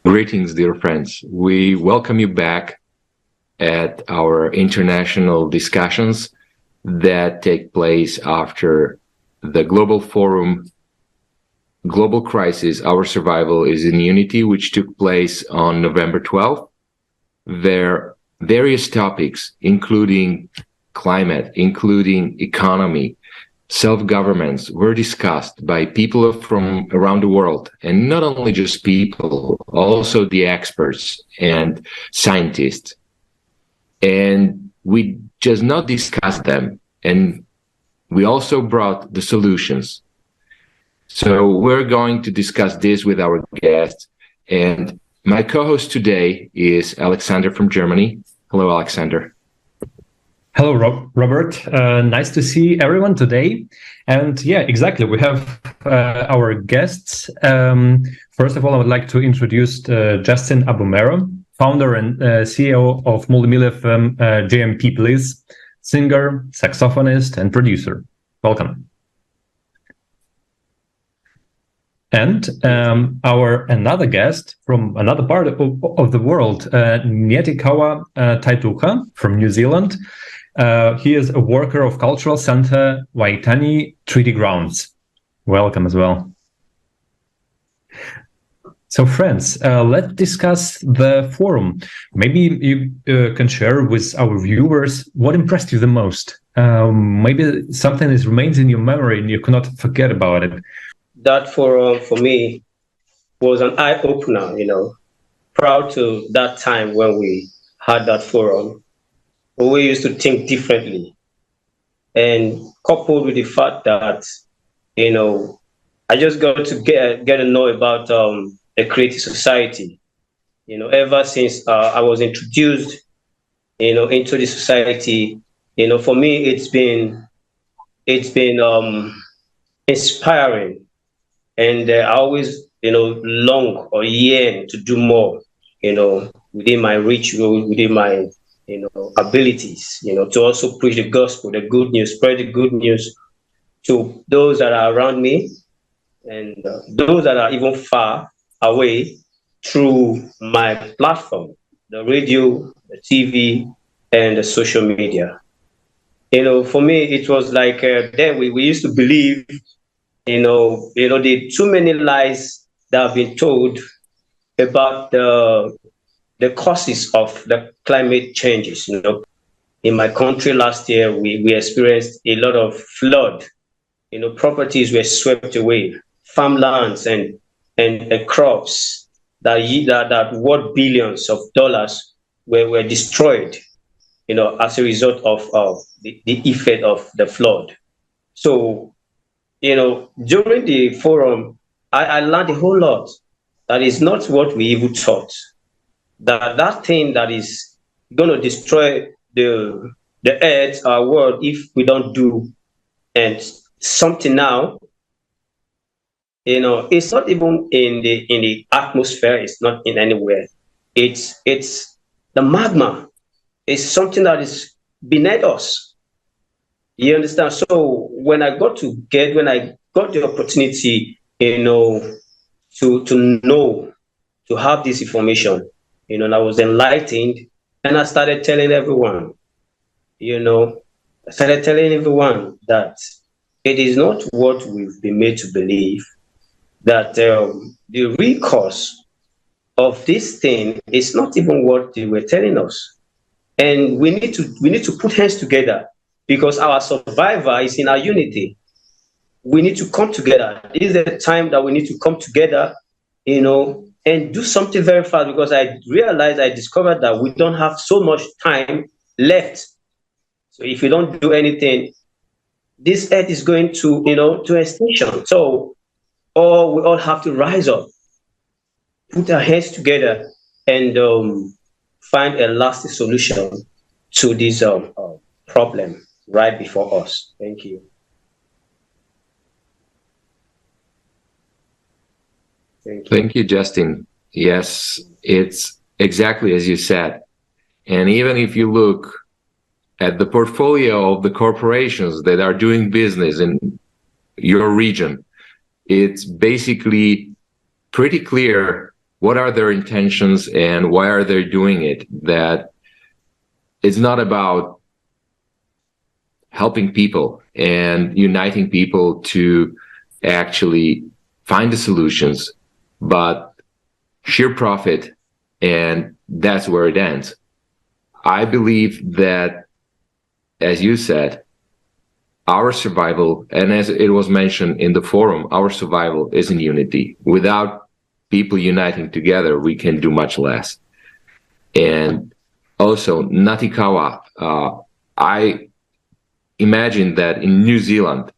Greetings, dear friends. We welcome you back at our international discussions that take place after the Global Forum, Global Crisis, Our Survival is in Unity, which took place on November 12th. There various topics, including climate, including economy, self-governments, were discussed by people from around the world, and not only just people, also the experts and scientists. And we just not discussed them, and we also brought the solutions. So we're going to discuss this with our guests, and my co-host today is Alexander from Germany. Hello, Alexander. Hello, Robert. Nice to see everyone today. And yeah, exactly. We have our guests. First of all, I would like to introduce Justin Abumere, founder and CEO of multimedia firm JMP Bliss, singer, saxophonist, and producer. Welcome. And our another guest from another part of the world, Ngati Kawa Taituha from New Zealand. He is a worker of Cultural Center Waitangi Treaty Grounds. Welcome as well. So friends, let's discuss the forum. Maybe you can share with our viewers what impressed you the most. Maybe something that remains in your memory and you cannot forget about it. That forum for me was an eye-opener, proud to that time when we had that forum. We used to think differently, and coupled with the fact that, I just got to get to know about a creative society. Ever since I was introduced, into the society, for me it's been inspiring, and I always, long or yearn to do more, within my reach, within my abilities, to also preach the gospel, the good news, spread the good news to those that are around me and those that are even far away through my platform, the radio, the TV, and the social media. For me, it was like then we used to believe, the too many lies that have been told about the causes of the climate changes. In my country last year, we experienced a lot of flood. Properties were swept away, farmlands and crops that worth billions of dollars were destroyed, as a result of the effect of the flood. So, during the forum, I learned a whole lot. That is not what we even thought. That thing that is going to destroy the earth, our world, if we don't do and something now, it's not even in the atmosphere. It's not in anywhere. It's the magma. It's something that is beneath us. You understand? So when I got the opportunity, to have this information, and I was enlightened, and I started telling everyone, that it is not what we've been made to believe, that the real cause of this thing is not even what they were telling us. And we need to put hands together, because our survival is in our unity. We need to come together. This is the time that we need to come together, and do something very fast, because I discovered that we don't have so much time left. So if we don't do anything, this earth is going to extinction. So we all have to rise up, put our heads together, and find a lasting solution to this problem right before us. Thank you. Thank you, Justin. Yes, it's exactly as you said. And even if you look at the portfolio of the corporations that are doing business in your region, it's basically pretty clear what are their intentions and why are they doing it? That it's not about helping people and uniting people to actually find the solutions, but sheer profit, and that's where it ends. I believe that, as you said, our survival, and as it was mentioned in the forum, our survival is in unity. Without people uniting together, we can do much less. And also, Ngati Kawa, I imagine that in New Zealand,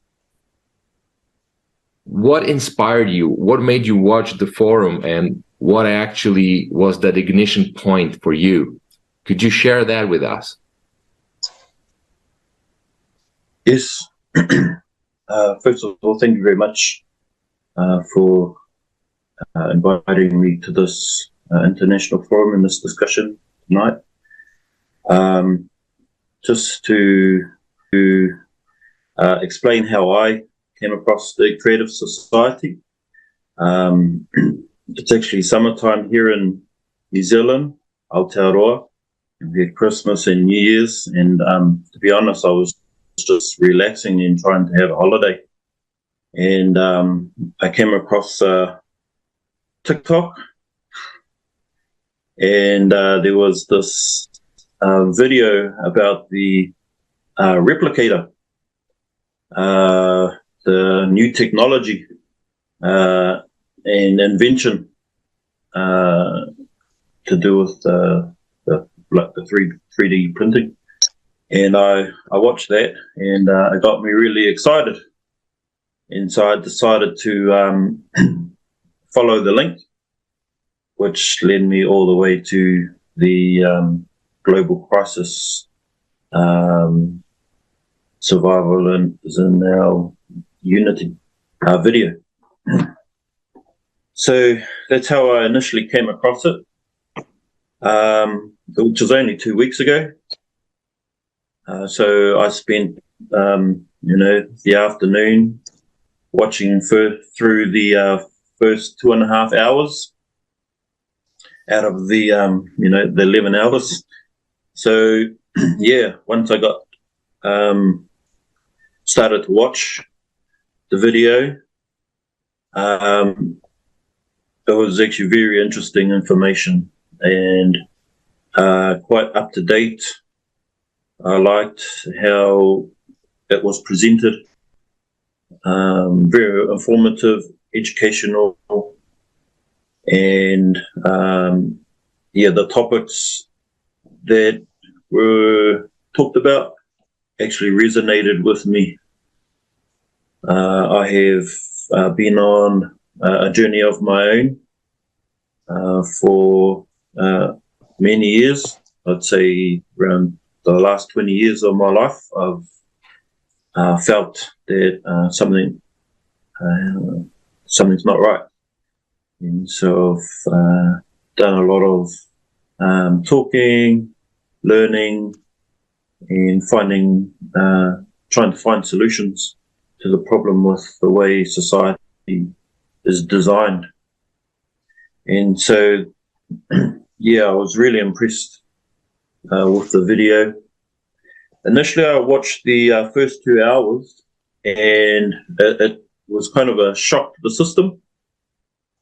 what inspired you? What made you watch the forum, and what actually was that ignition point for you? Could you share that with us? Yes. First of all, thank you very much for inviting me to this international forum and this discussion tonight. Just to explain how I came across the Creative Society. It's actually summertime here in New Zealand, Aotearoa. We had Christmas and New Year's, and to be honest, I was just relaxing and trying to have a holiday. And I came across TikTok, and there was this video about the replicator, the new technology and invention to do with the 3D printing. And I watched that, and it got me really excited. And so I decided to follow the link, which led me all the way to the global crisis survival and is in our unity video. So that's how I initially came across it, which was only 2 weeks ago. So I spent, the afternoon watching through the first 2.5 hours out of the, the 11 hours. So, yeah, once I got started to watch the video, it was actually very interesting information and quite up to date. I liked how it was presented, very informative, educational, and the topics that were talked about actually resonated with me. I have been on a journey of my own for many years. I'd say around the last 20 years of my life, I've felt that something's not right. And so I've done a lot of talking, learning, and trying to find solutions to the problem with the way society is designed. And so, I was really impressed with the video. Initially, I watched the first 2 hours, and it was kind of a shock to the system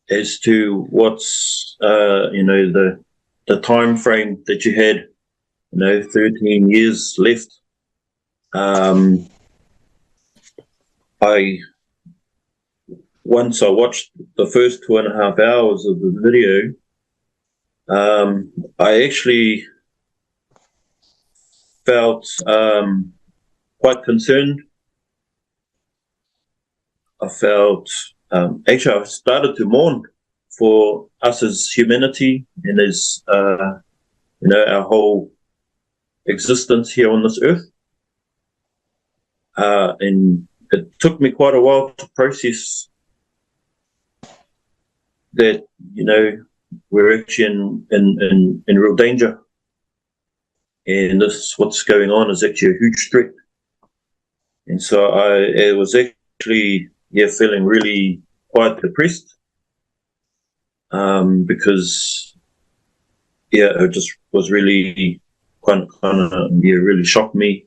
as to what's, the time frame that you had, 13 years left. Once I watched the first 2.5 hours of the video, I actually felt quite concerned. I felt, I started to mourn for us as humanity and as, our whole existence here on this earth. And it took me quite a while to process that, we're actually in real danger. And what's going on is actually a huge threat. And so I was actually, feeling really quite depressed. because it just was really really shocked me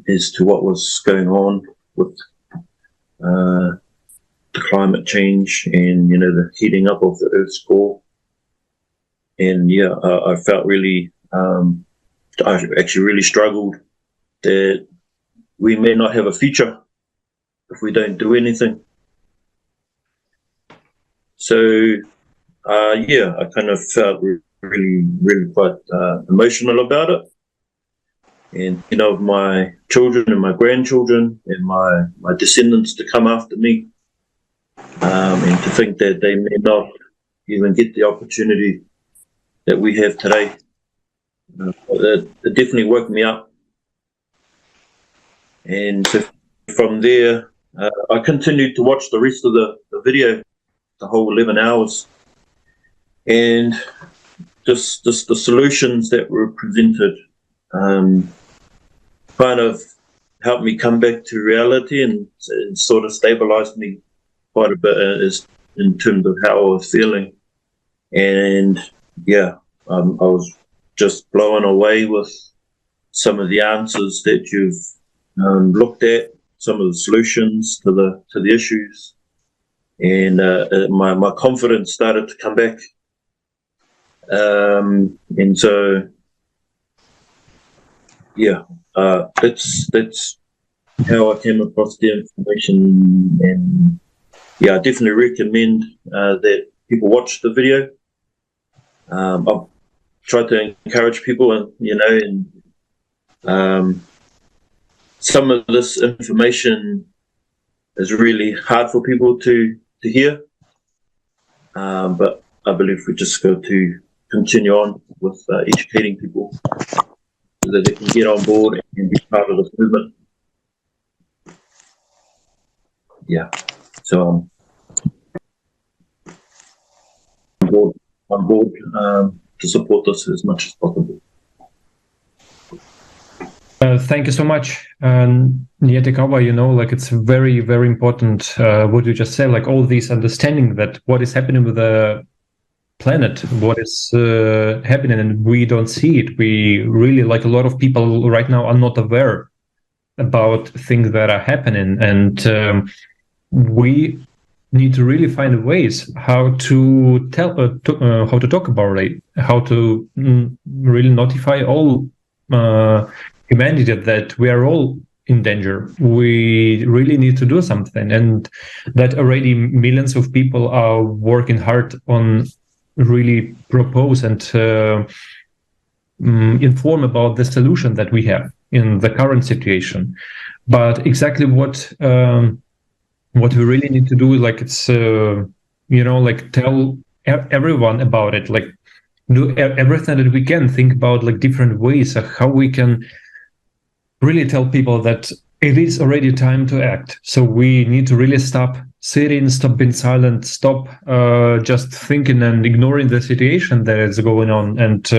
as to what was going on with the climate change and the heating up of the Earth's core. And I felt really, I actually really struggled that we may not have a future if we don't do anything. So I kind of felt really quite emotional about it. And my children and my grandchildren and my descendants to come after me, and to think that they may not even get the opportunity that we have today. It definitely woke me up. And so from there, I continued to watch the rest of the video, the whole 11 hours, and just the solutions that were presented kind of helped me come back to reality and sort of stabilized me quite a bit in terms of how I was feeling. And I was just blown away with some of the answers that you've looked at, some of the solutions to the issues, and my confidence started to come back. And so that's how I came across the information. And I definitely recommend that people watch the video. I've tried to encourage people, and some of this information is really hard for people to hear, but I believe we just got to continue on with educating people so that they can get on board and be part of this movement. So I'm on board to support this as much as possible. Thank you so much, Ngati Kawa. It's very, very important what you just said, like all this understanding that what is happening with the planet, what is happening, and we don't see it. We really, like a lot of people right now, are not aware about things that are happening, and we need to really find ways how to tell, how to talk about it, how to really notify all humanity that we are all in danger. We really need to do something, and that already millions of people are working hard on really propose and inform about the solution that we have in the current situation. But exactly what we really need to do, like it's like tell everyone about it, like do everything that we can, think about like different ways of how we can really tell people that it is already time to act. So we need to really stop sitting, stop being silent, stop just thinking and ignoring the situation that is going on, and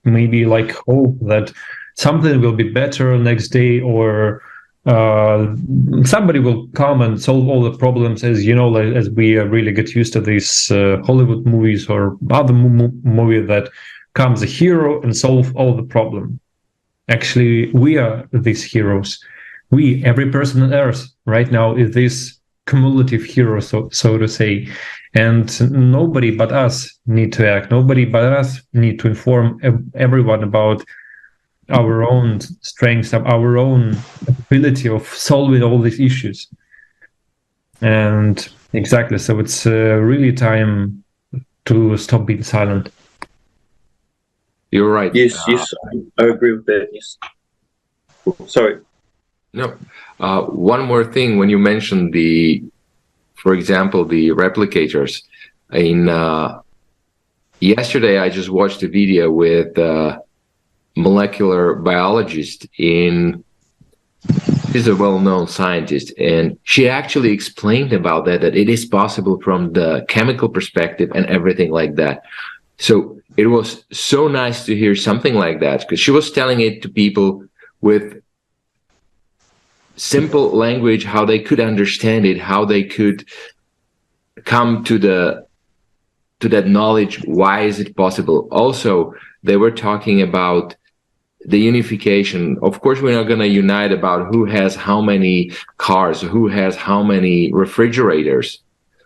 maybe like hope that something will be better next day, or somebody will come and solve all the problems, as as we really get used to these Hollywood movies or other movie that comes a hero and solve all the problem. Actually, we are these heroes. We, every person on Earth right now, is this cumulative hero, so to say. And nobody but us need to act. Nobody but us need to inform everyone about our own strengths, of our own ability of solving all these issues. And exactly, so it's really time to stop being silent. You're right. Yes, I agree with that. Yes. Sorry. No. One more thing, when you mentioned for example, the replicators. Yesterday, I just watched a video with a molecular biologist. She's a well-known scientist, and she actually explained about that it is possible from the chemical perspective and everything like that. So it was so nice to hear something like that, because she was telling it to people with simple language, how they could understand it, how they could come to the to that knowledge, why is it possible? Also, they were talking about the unification. Of course, we're not going to unite about who has how many cars, who has how many refrigerators.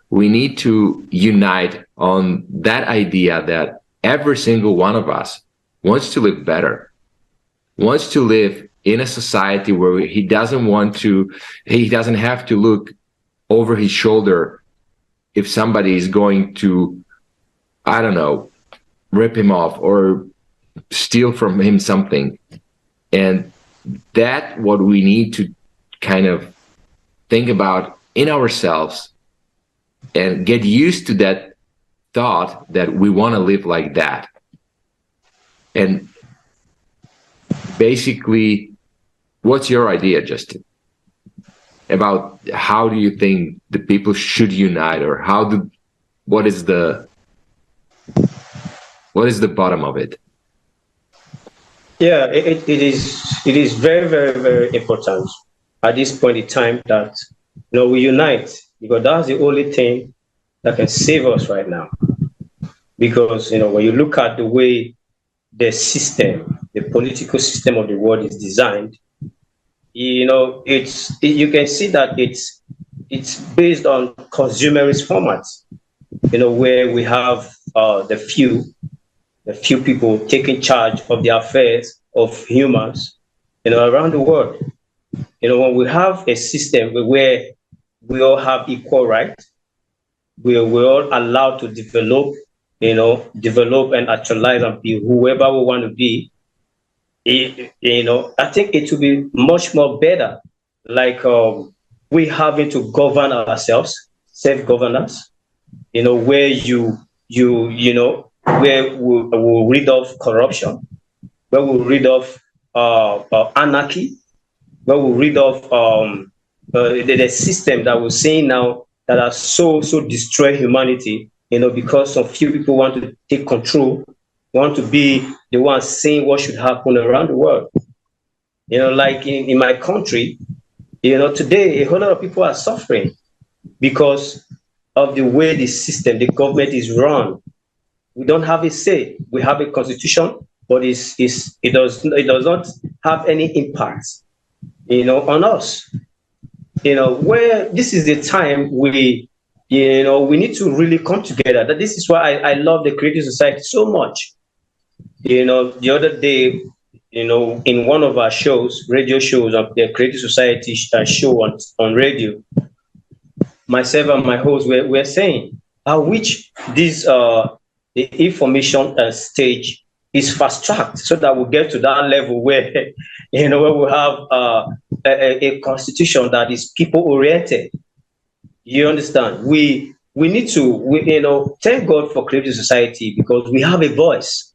We need to unite on that idea that every single one of us wants to live better, wants to live in a society where he doesn't have to look over his shoulder if somebody is going to, I don't know, rip him off or steal from him something. And that's what we need to kind of think about in ourselves and get used to that thought that we want to live like that. And basically, what's your idea, Justin, about how do you think the people should unite, or what is the bottom of it? Yeah, it is very, very, very important at this point in time that we unite, because that's the only thing that can save us right now. Because when you look at the way the political system of the world is designed, you can see that it's based on consumerist formats, where we have the few people taking charge of the affairs of humans, around the world. When we have a system where we all have equal rights, where we're all allowed to develop and actualize and be whoever we want to be, I think it will be much more better. Like we having to govern ourselves, self-governance, where where we'll rid of corruption, where we'll rid of anarchy, where we'll rid of the system that we're seeing now that are so destroy humanity, because some few people want to take control, want to be the ones saying what should happen around the world. Like in my country, today a whole lot of people are suffering because of the way the system, the government is run. We don't have a say. We have a constitution, but it does not have any impact, on us. Where this is the time we need to really come together. That this is why I love the Creative Society so much. The other day, in one of our shows, radio shows of the Creative Society show on radio, myself and my host were saying how which this the information stage is fast-tracked so that we get to that level where where we have a constitution that is people-oriented. You understand? We need to thank God for Creative Society, because we have a voice,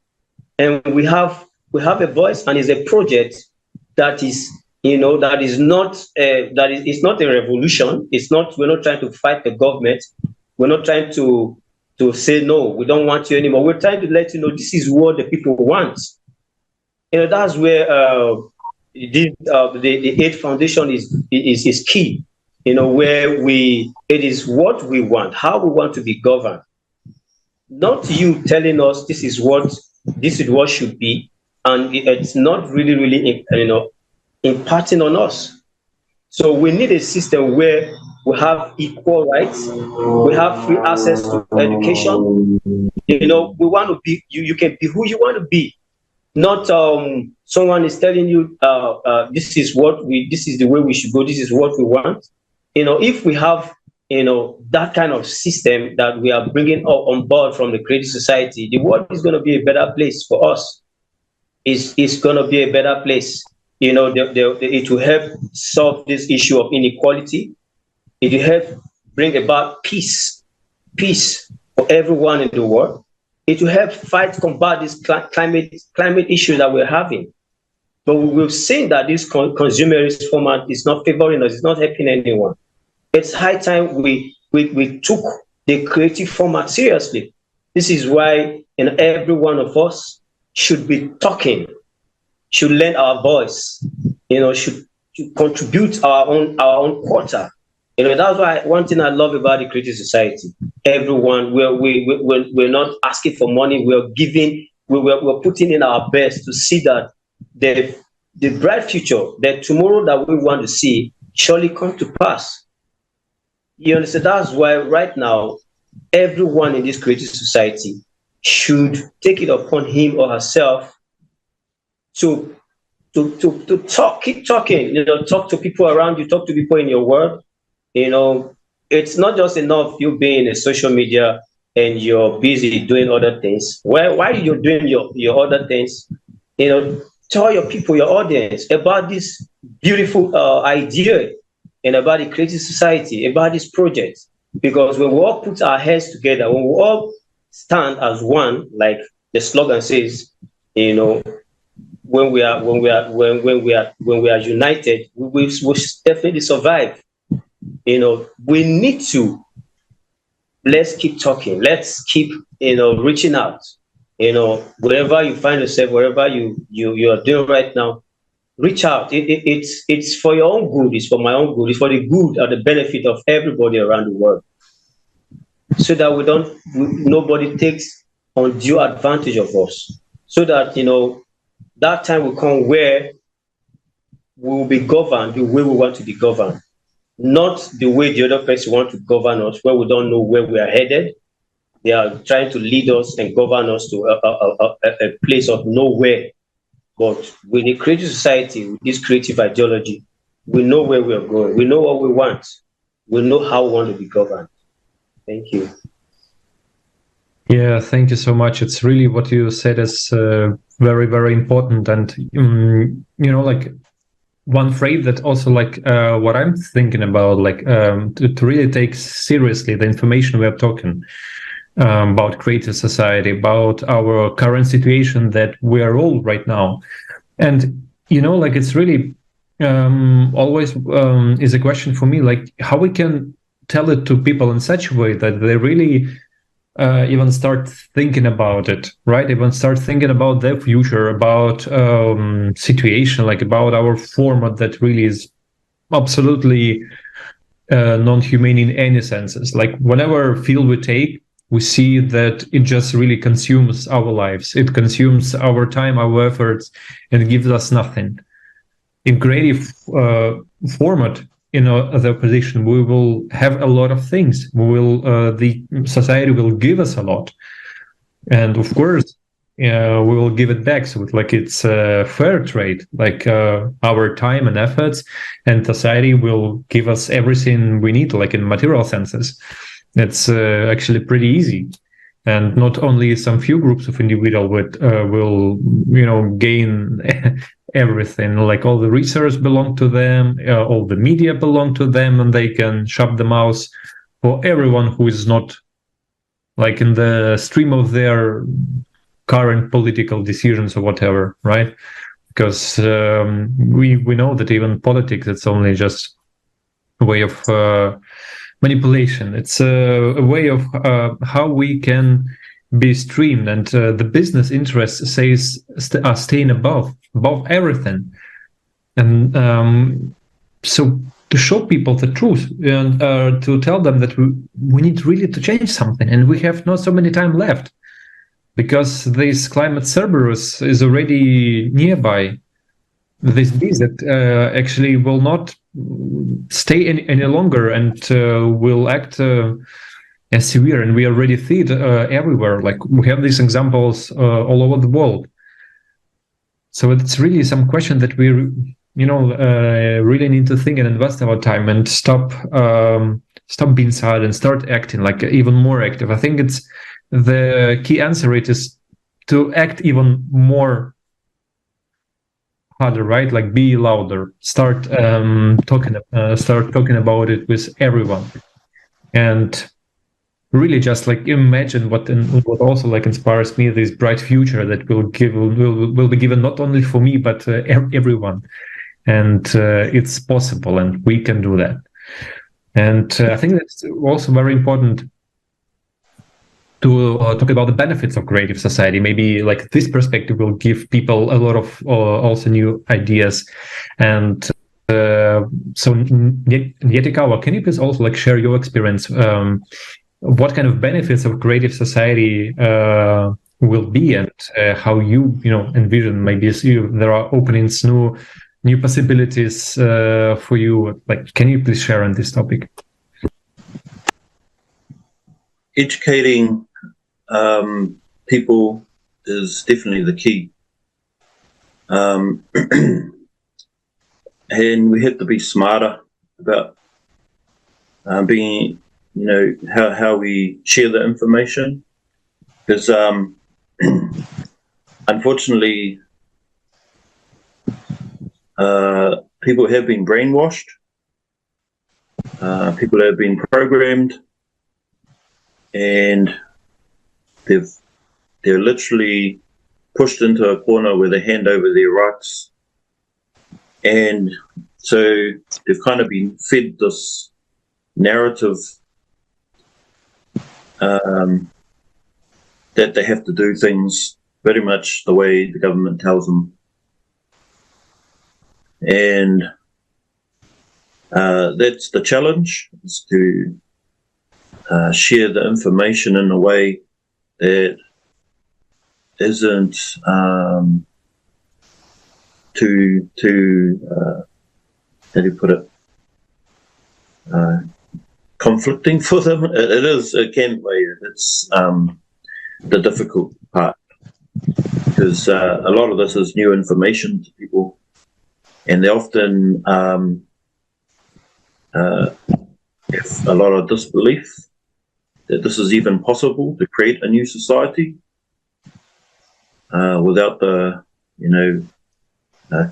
and we have a voice, and it's a project that is that is not it's not a revolution. We're not trying to fight the government. We're not trying to say, no, we don't want you anymore. We're trying to let you know this is what the people want. That's where the Aid Foundation is key. Where it is what we want, how we want to be governed. Not you telling us this is what should be, and it's not really imparting on us. So we need a system where we have equal rights, we have free access to education. We want to be, you can be who you want to be. Not someone is telling you this is the way we should go, this is what we want. If we have that kind of system that we are bringing on board from the Creative Society, the world is going to be a better place for us. It's going to be a better place. It will help solve this issue of inequality. It will help bring about peace for everyone in the world. It will help combat this climate issue that we're having. But we've seen that this consumerist format is not favoring us, it's not helping anyone. It's high time we took the creative format seriously. This is why every one of us should be talking, should lend our voice, should contribute our own quota That's why one thing I love about the creative society. Everyone, we're not asking for money. We're giving. We're putting in our best to see that the bright future, the tomorrow that we want to see, surely come to pass. You understand? That's why right now, everyone in this creative society should take it upon him or herself to talk, keep talking. Talk to people around you, talk to people in your world. It's not just enough you being in social media and you're busy doing other things. Why you're doing your other things, tell your people, your audience, about this beautiful idea and about the creative society, about this project. Because when we all put our heads together, when we all stand as one, like the slogan says, when we are united, we will definitely survive. We need to, let's keep talking, let's keep reaching out. Wherever you find yourself, wherever you are doing right now, reach out. It's for your own good, it's for my own good, it's for the good and the benefit of everybody around the world, so that nobody takes undue advantage of us, so that that time will come where we will be governed the way we want to be governed, not the way the other person wants to govern us, where we don't know where we are headed. They are trying to lead us and govern us to a place of nowhere. But with a creative society, with this creative ideology, we know where we are going. We know what we want. We know how we want to be governed. Thank you. Yeah, thank you so much. It's really what you said is very, very important. And, like one phrase that also what I'm thinking about, to really take seriously the information we are talking about creative society, about our current situation that we are all right now. And, it's really always is a question for me, how we can tell it to people in such a way that they really even start thinking about it, right? Even start thinking about their future, about situation, about our format that really is absolutely non-humane in any senses. Whatever field we take, we see that it just really consumes our lives. It consumes our time, our efforts, and gives us nothing. In creative format, the opposition, we will have a lot of things. The society will give us a lot, and of course, we will give it back. So it's a fair trade, our time and efforts, and society will give us everything we need, in material senses. It's actually pretty easy, and not only some few groups of individuals will gain everything. All the research belong to them, all the media belong to them, and they can shut the mouth for everyone who is not in the stream of their current political decisions or whatever, right? Because we know that even politics, it's only just a way of manipulation. It's a way of how we can be streamed, and the business interest are staying above everything. And so to show people the truth and to tell them that we need really to change something, and we have not so many time left, because this climate Cerberus is already nearby. This beast that actually will not stay any longer, and will act as severe, and we already see it everywhere. We have these examples all over the world. So it's really some question that we really need to think and invest our time, and stop being silent and start acting even more active. I think it's the key answer. It is to act even more harder, right? Be louder, start talking about it with everyone, and really just imagine what also inspires me, this bright future that will be given not only for me but everyone. And it's possible, and we can do that. And I think that's also very important to talk about the benefits of creative society. Maybe this perspective will give people a lot of also new ideas. And so Ngati Kawa, can you please also like share your experience? What kind of benefits of creative society will be, and how you envision maybe there are openings, new possibilities for you? Like, can you please share on this topic? Educating people is definitely the key. And we have to be smarter about being, how we share the information, because unfortunately, people have been brainwashed. People have been programmed, and they're literally pushed into a corner where they hand over their rights. And so they've kind of been fed this narrative that they have to do things very much the way the government tells them. And that's the challenge, is to share the information in a way that isn't too how do you put it, conflicting for them. It can be. It's the difficult part, because a lot of this is new information to people, and they often have a lot of disbelief that this is even possible to create a new society without the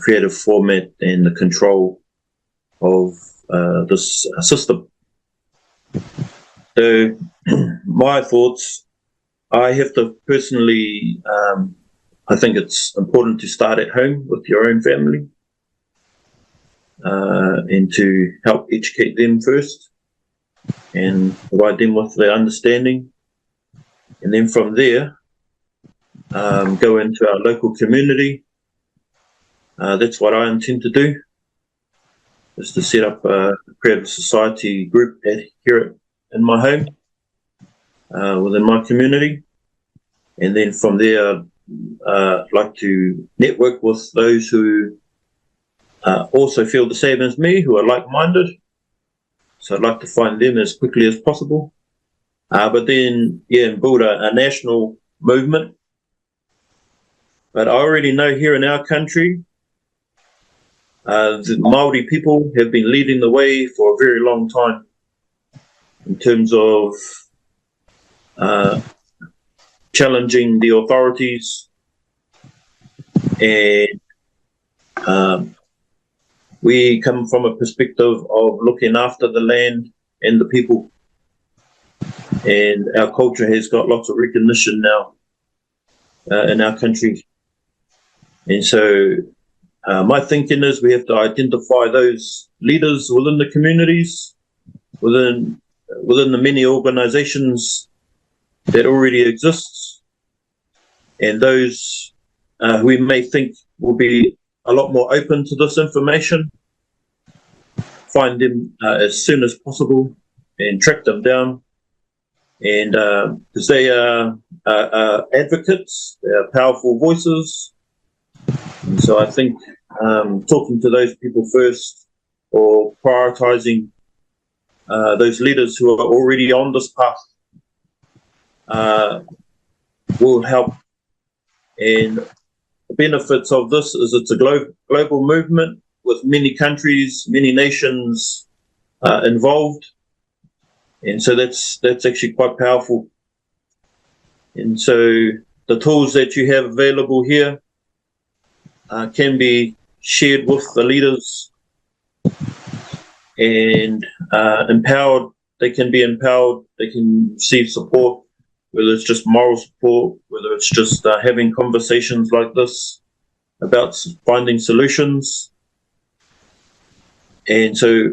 creative format and the control of this system. So my thoughts, I have to personally, I think it's important to start at home with your own family, and to help educate them first and provide them with the understanding. And then from there, go into our local community. That's what I intend to do, is to set up a creative society group here in my home, within my community. And then from there, I'd like to network with those who also feel the same as me, who are like-minded. So I'd like to find them as quickly as possible. But then, build a national movement. But I already know here in our country, the Māori people have been leading the way for a very long time in terms of challenging the authorities, and we come from a perspective of looking after the land and the people, and our culture has got lots of recognition now in our country. And so my thinking is we have to identify those leaders within the communities, within the many organizations that already exist, and those we may think will be a lot more open to this information, find them as soon as possible and track them down. And because they are advocates, they are powerful voices. And so I think talking to those people first, or prioritizing those leaders who are already on this path, will help. And the benefits of this is it's a global movement with many countries, many nations involved. And so that's actually quite powerful. And so the tools that you have available here can be shared with the leaders and empowered. They can be empowered, they can receive support, whether it's just moral support, whether it's just having conversations like this about finding solutions. And so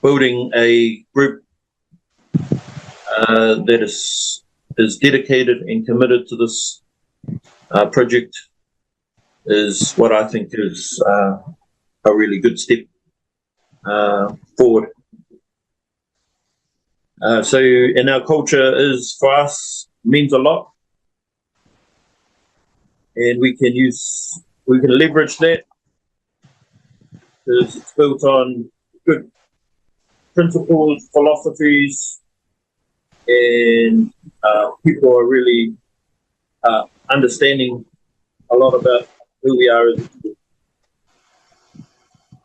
building a group that is dedicated and committed to this project is what I think is a really good step forward. So in our culture is for us means a lot, and we can leverage that because it's built on good principles, philosophies, and people are really understanding a lot about who we are as people.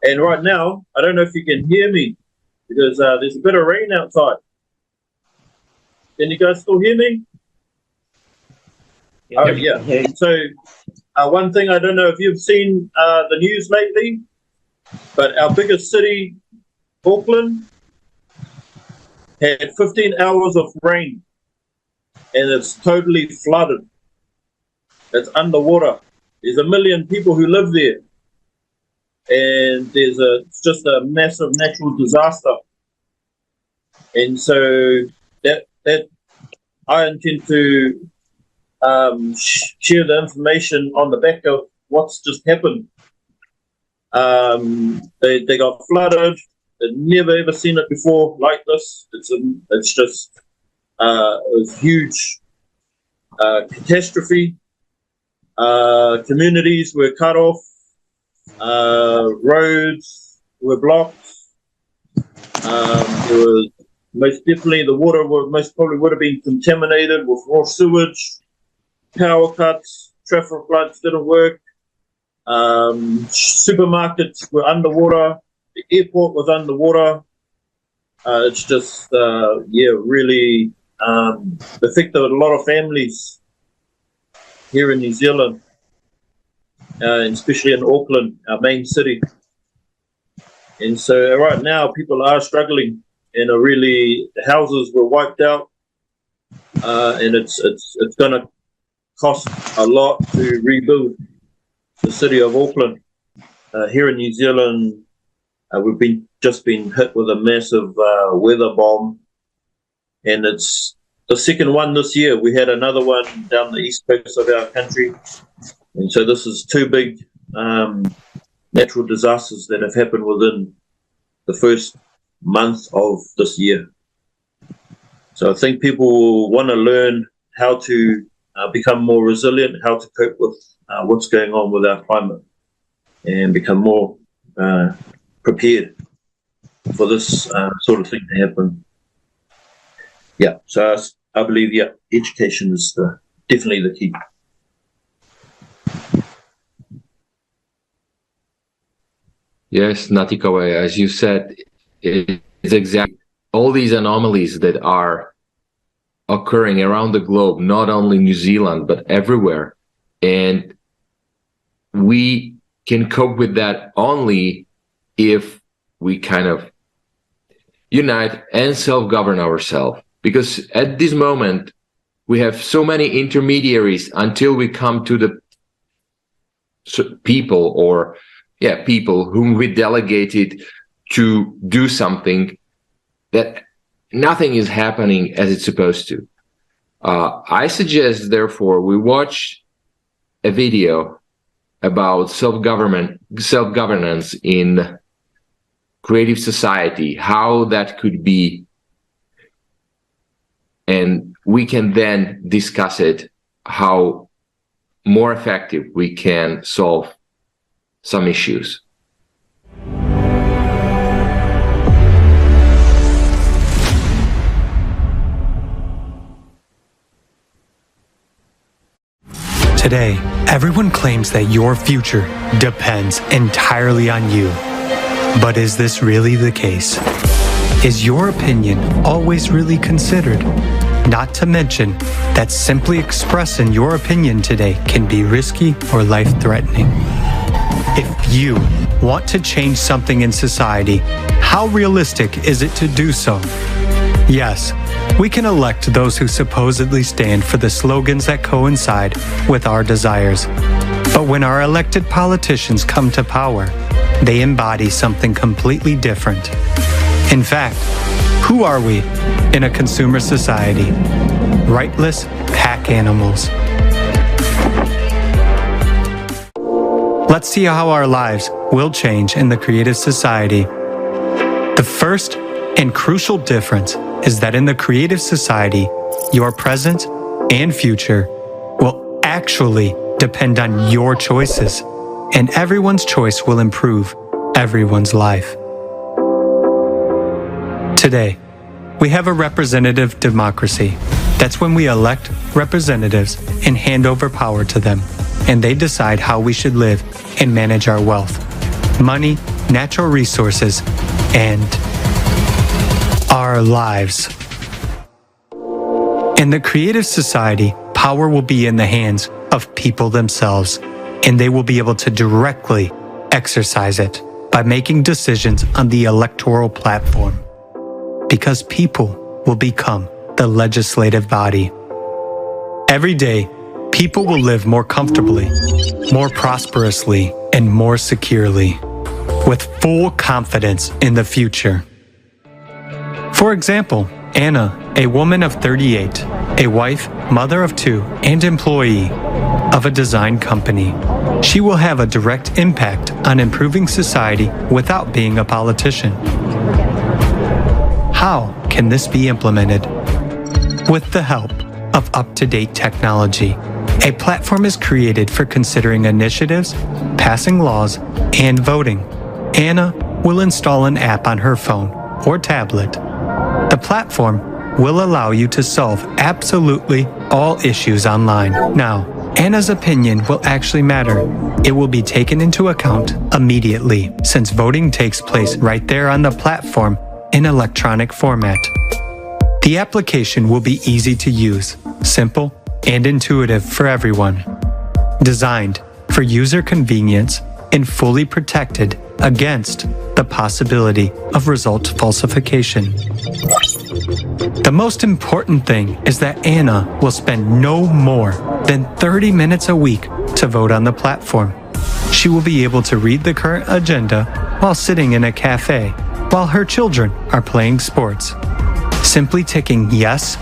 And right now, I don't know if you can hear me because there's a bit of rain outside. Can you guys still hear me? Yeah. Oh, yeah. So one thing, I don't know if you've seen the news lately, but our biggest city, Auckland, had 15 hours of rain, and it's totally flooded. It's underwater. There's 1 million people who live there, and it's just a massive natural disaster. And so that I intend to share the information on the back of what's just happened. They got flooded. They'd never ever seen it before like this. It's just a huge catastrophe. Communities were cut off. Roads were blocked. There was most definitely the water most probably would have been contaminated with raw sewage. Power cuts, traffic lights didn't work. Supermarkets were underwater. The airport was underwater. It's just really affected a lot of families here in New Zealand, especially in Auckland, our main city. And so right now people are struggling, and the houses were wiped out, and it's going to cost a lot to rebuild the city of Auckland. Here in New Zealand, we've just been hit with a massive weather bomb, and it's the second one this year. We had another one down the east coast of our country, and so this is two big natural disasters that have happened within the first month of this year. So I think people will want to learn how to become more resilient, how to cope with what's going on with our climate, and become more prepared for this sort of thing to happen. Yeah, so I believe, education is definitely the key. Yes, Ngati Kawa, as you said, it's exactly all these anomalies that are occurring around the globe, not only New Zealand, but everywhere. And we can cope with that only if we kind of unite and self-govern ourselves. Because at this moment, we have so many intermediaries until we come to the people whom we delegated to do something, that nothing is happening as it's supposed to. I suggest, therefore, we watch a video about self-governance in creative society, how that could be, and we can then discuss it, how more effective we can solve some issues. Today, everyone claims that your future depends entirely on you. But is this really the case? Is your opinion always really considered? Not to mention that simply expressing your opinion today can be risky or life-threatening. If you want to change something in society, how realistic is it to do so? Yes, we can elect those who supposedly stand for the slogans that coincide with our desires. But when our elected politicians come to power, they embody something completely different. In fact, who are we in a consumer society? Rightless pack animals. Let's see how our lives will change in the creative society. The first and crucial difference is that in the creative society, your present and future will actually depend on your choices, and everyone's choice will improve everyone's life. Today, we have a representative democracy. That's when we elect representatives and hand over power to them, and they decide how we should live and manage our wealth, money, natural resources, and our lives. In the creative society, power will be in the hands of people themselves, and they will be able to directly exercise it by making decisions on the electoral platform, because people will become the legislative body. Every day, people will live more comfortably, more prosperously, and more securely, with full confidence in the future. For example, Anna, a woman of 38, a wife, mother of 2, and employee of a design company. She will have a direct impact on improving society without being a politician. How can this be implemented? With the help of up-to-date technology. A platform is created for considering initiatives, passing laws, and voting. Anna will install an app on her phone or tablet. The platform will allow you to solve absolutely all issues online. Now, Anna's opinion will actually matter. It will be taken into account immediately, since voting takes place right there on the platform in electronic format. The application will be easy to use, simple, and intuitive for everyone. Designed for user convenience and fully protected against the possibility of result falsification. The most important thing is that Anna will spend no more than 30 minutes a week to vote on the platform. She will be able to read the current agenda while sitting in a cafe while her children are playing sports. Simply ticking yes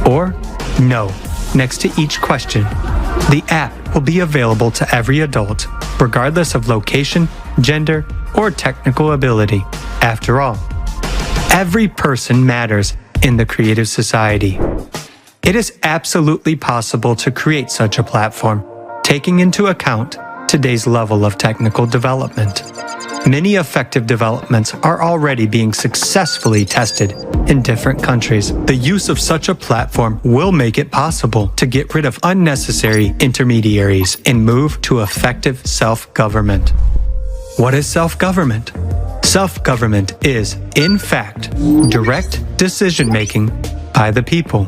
or no next to each question. The app will be available to every adult, regardless of location, gender, or technical ability. After all, every person matters in the creative society. It is absolutely possible to create such a platform, taking into account today's level of technical development. Many effective developments are already being successfully tested in different countries. The use of such a platform will make it possible to get rid of unnecessary intermediaries and move to effective self-government. What is self-government? Self-government is, in fact, direct decision-making by the people.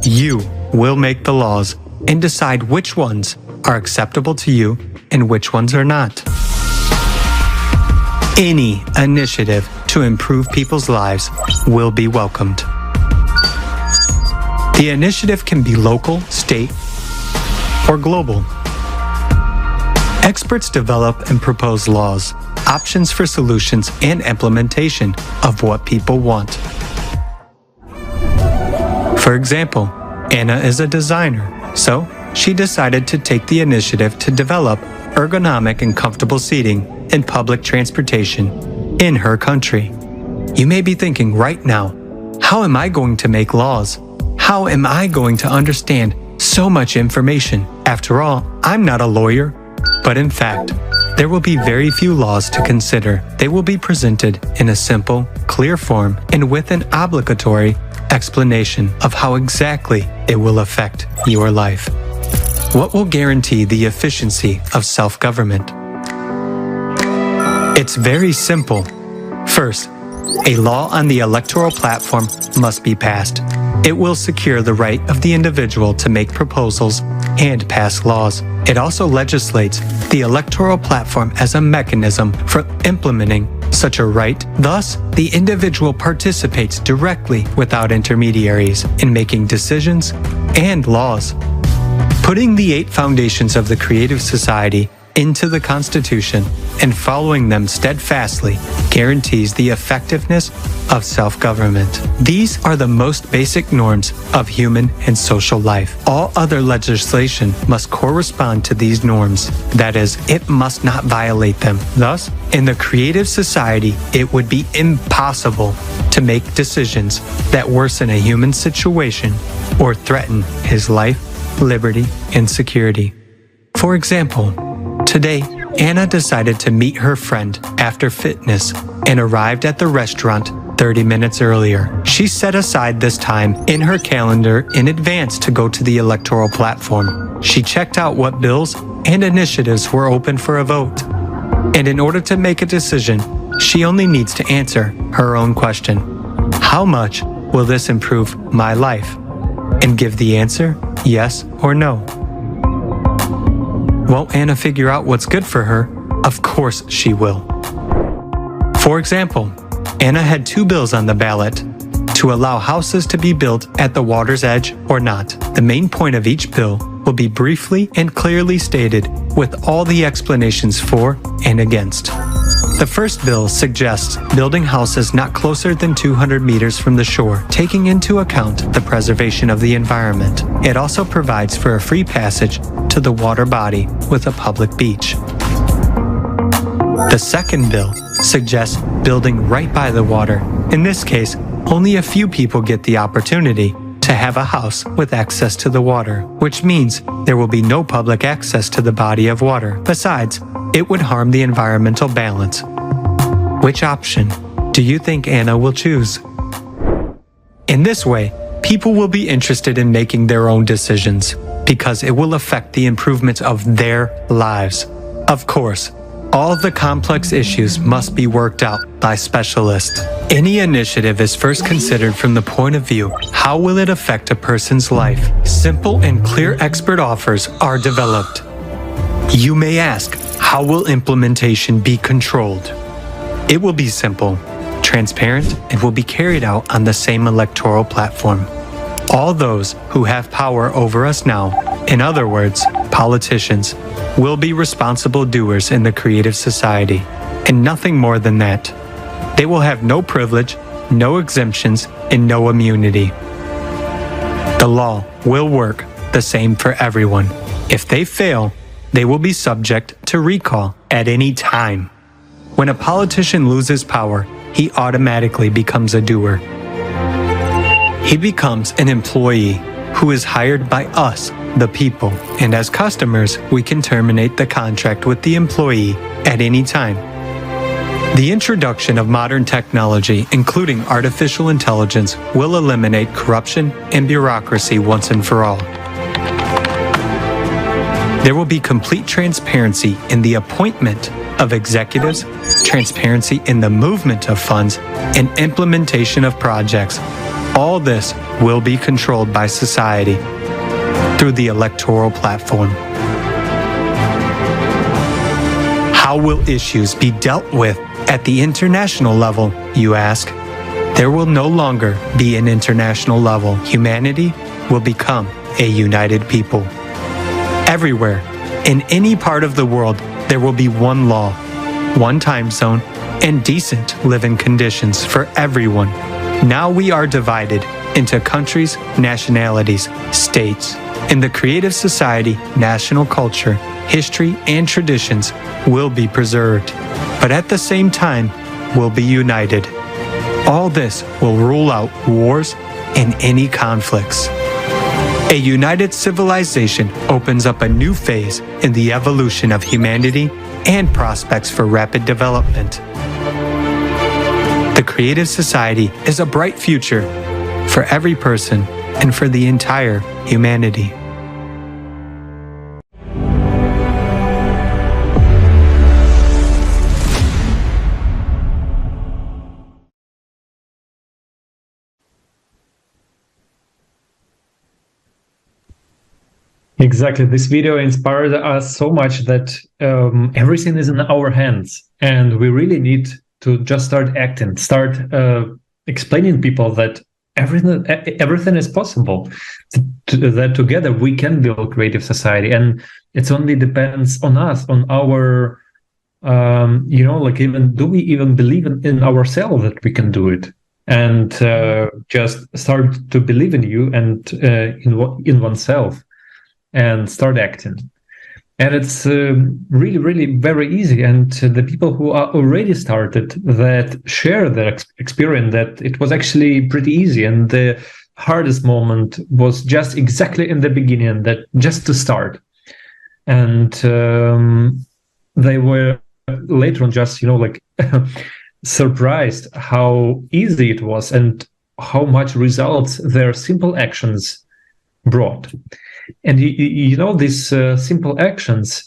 You will make the laws and decide which ones are acceptable to you and which ones are not. Any initiative to improve people's lives will be welcomed. The initiative can be local, state, or global. Experts develop and propose laws, options for solutions, and implementation of what people want. For example, Anna is a designer, so she decided to take the initiative to develop ergonomic and comfortable seating in public transportation in her country. You may be thinking right now, how am I going to make laws? How am I going to understand so much information? After all, I'm not a lawyer. But in fact, there will be very few laws to consider. They will be presented in a simple, clear form and with an obligatory explanation of how exactly it will affect your life. What will guarantee the efficiency of self-government? It's very simple. First, a law on the electoral platform must be passed. It will secure the right of the individual to make proposals and pass laws. It also legislates the electoral platform as a mechanism for implementing such a right. Thus, the individual participates directly without intermediaries in making decisions and laws. Putting the 8 foundations of the creative society into the Constitution and following them steadfastly guarantees the effectiveness of self-government. These are the most basic norms of human and social life. All other legislation must correspond to these norms. That is, it must not violate them. Thus, in the creative society, it would be impossible to make decisions that worsen a human situation or threaten his life, liberty, and security. For example, today, Anna decided to meet her friend after fitness and arrived at the restaurant 30 minutes earlier. She set aside this time in her calendar in advance to go to the electoral platform. She checked out what bills and initiatives were open for a vote. And in order to make a decision, she only needs to answer her own question. How much will this improve my life? And give the answer, yes or no. Won't Anna figure out what's good for her? Of course she will. For example, Anna had 2 bills on the ballot: to allow houses to be built at the water's edge or not. The main point of each bill will be briefly and clearly stated with all the explanations for and against. The first bill suggests building houses not closer than 200 meters from the shore, taking into account the preservation of the environment. It also provides for a free passage to the water body with a public beach. The second bill suggests building right by the water. In this case, only a few people get the opportunity to have a house with access to the water, which means there will be no public access to the body of water. Besides, it would harm the environmental balance. Which option do you think Anna will choose? In this way, people will be interested in making their own decisions because it will affect the improvement of their lives. Of course, all the complex issues must be worked out by specialists. Any initiative is first considered from the point of view, how will it affect a person's life? Simple and clear expert offers are developed. You may ask, how will implementation be controlled? It will be simple, transparent, and will be carried out on the same electoral platform. All those who have power over us now, in other words, politicians, will be responsible doers in the creative society, and nothing more than that. They will have no privilege, no exemptions, and no immunity. The law will work the same for everyone. If they fail, they will be subject to recall at any time. When a politician loses power, he automatically becomes a doer. He becomes an employee who is hired by us, the people, and as customers, we can terminate the contract with the employee at any time. The introduction of modern technology, including artificial intelligence, will eliminate corruption and bureaucracy once and for all. There will be complete transparency in the appointment of executives, transparency in the movement of funds, and implementation of projects. All this will be controlled by society through the electoral platform. How will issues be dealt with at the international level, you ask? There will no longer be an international level. Humanity will become a united people. Everywhere, in any part of the world, there will be one law, one time zone, and decent living conditions for everyone. Now we are divided into countries, nationalities, states. In the creative society, national culture, history, and traditions will be preserved, but at the same time will be united. All this will rule out wars and any conflicts. A united civilization opens up a new phase in the evolution of humanity and prospects for rapid development. The creative society is a bright future for every person and for the entire humanity. Exactly. This video inspired us so much that everything is in our hands, and we really need to just start acting, start explaining people that everything is possible, that together we can build creative society. And It only depends on us, on our, even do we even believe in ourselves that we can do it? And just start to believe in you and in oneself and start acting. And it's really, really very easy. And the people who are already started that share their experience that it was actually pretty easy. And the hardest moment was just exactly in the beginning, that just to start. And they were later on just, surprised how easy it was and how much results their simple actions brought. And these simple actions,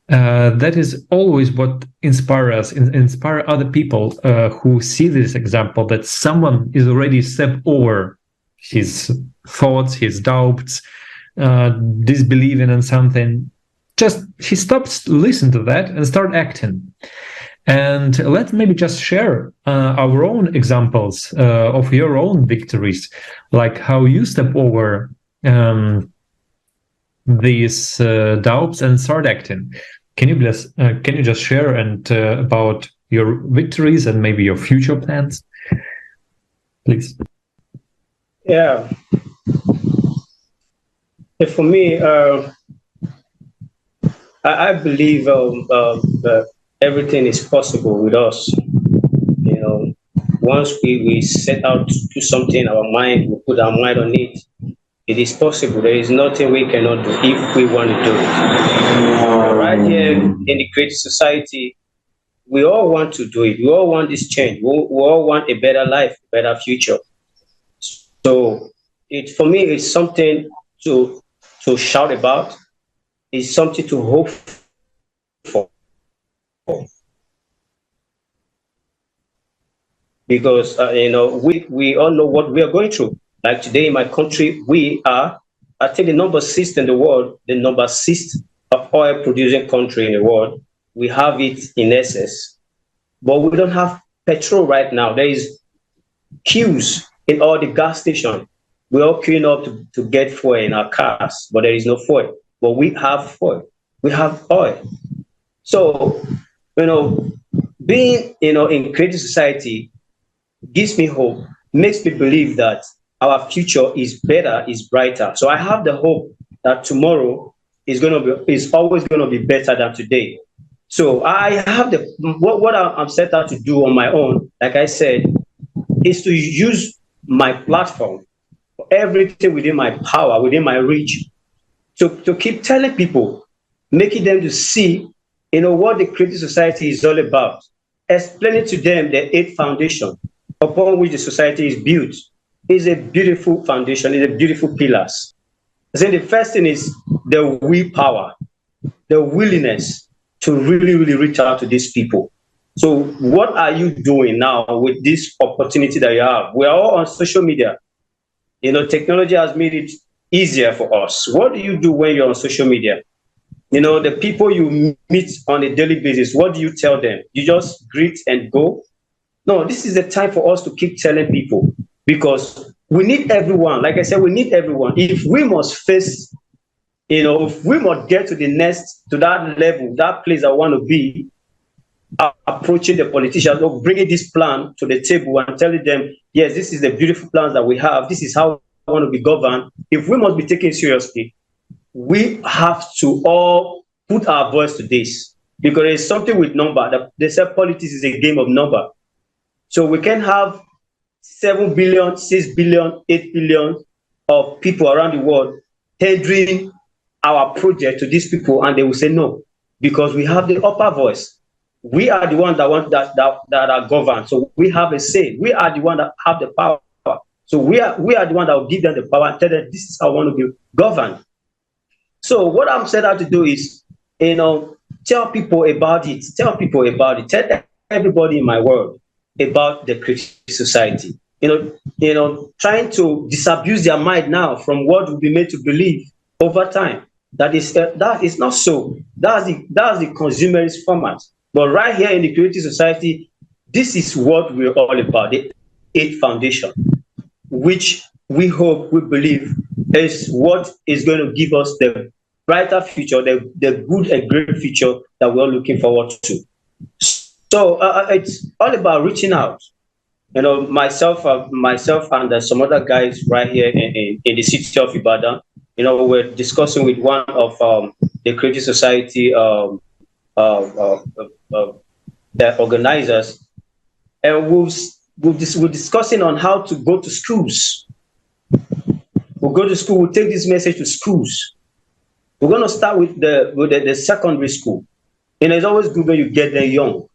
that is always what inspires us, inspire other people who see this example, that someone is already stepped over his thoughts, his doubts, disbelieving in something. Just he stops, listen to that, and start acting. And let's maybe just share our own examples of your own victories, like how you step over these doubts and start acting. Can you just share about your victories and maybe your future plans, please? Yeah. For me, I believe that everything is possible with us. Once we set out to do something, our mind, we put our mind on it, it is possible. There is nothing we cannot do if we want to do it. Right here in the creative society, we all want to do it. We all want this change. We all want a better life, a better future. So for me, it's something to shout about. It's something to hope for. Because we all know what we are going through. Like today in my country, we are, I think, the number 6 in the world, the number 6 oil producing country in the world. We have it in excess, but we don't have petrol right now. There is queues in all the gas stations. We're all queuing up to get fuel in our cars, but there is no fuel. But we have fuel. We have oil. So, being, in creative society gives me hope, makes me believe that our future is better, is brighter. So I have the hope that tomorrow is always going to be better than today. So I have what I'm set out to do on my own, like I said, is to use my platform, everything within my power, within my reach, to keep telling people, making them to see, what the creative society is all about, explaining to them the 8 foundation upon which the society is built. Is a beautiful foundation, is a beautiful pillars. So the first thing is the willpower, the willingness to really, really reach out to these people. So what are you doing now with this opportunity that you have? We are all on social media. Technology has made it easier for us. What do you do when you're on social media? The people you meet on a daily basis, what do you tell them? You just greet and go? No, this is the time for us to keep telling people, because we need everyone. Like I said, we need everyone. If we must face, if we must get to that level, that place I want to be, approaching the politicians or bringing this plan to the table and telling them, yes, this is the beautiful plans that we have. This is how I want to be governed. If we must be taken seriously, we have to all put our voice to this, because there's something with number. They say politics is a game of number. So we can have 7 billion, 6 billion, 8 billion of people around the world tendering our project to these people, and they will say no, because we have the upper voice. We are the ones that are governed. So we have a say. We are the ones that have the power. So we are the ones that will give them the power and tell them this is how I want to be governed. So what I'm set out to do is, tell people about it. Tell people about it. Tell everybody in my world about the creative society. Trying to disabuse their mind now from what will be made to believe over time. That is not so. That's the consumerist format. But right here in the creative society, this is what we're all about, the 8 foundation, which we hope, we believe is what is going to give us the brighter future, the good and great future that we're looking forward to. So it's all about reaching out. You know, myself and some other guys right here in the city of Ibadan. You know, we're discussing with one of the Creative Society the organizers, and we're discussing on how to go to schools. We'll go to school. We'll take this message to schools. We're going to start with the secondary school. You know, it's always good when you get there young.